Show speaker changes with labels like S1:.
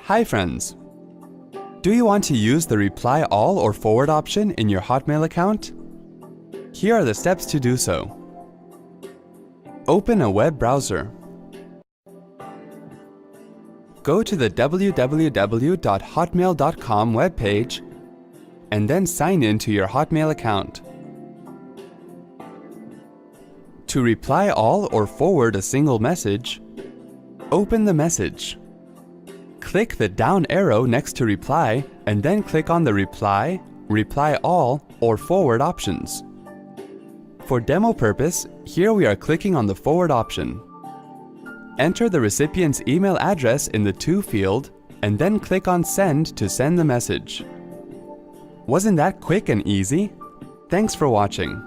S1: Hi friends! Do you want to use the reply all or forward option in your Hotmail account? Here are the steps to do so. Open a web browser. Go to the www.hotmail.com webpage and then sign in to your Hotmail account. To reply all or forward a single message, open the message. Click the down arrow next to reply and then click on the reply, reply all, or forward options. For demo purpose, here we are clicking on the forward option. Enter the recipient's email address in the To field and then click on Send to send the message. Wasn't that quick and easy? Thanks for watching.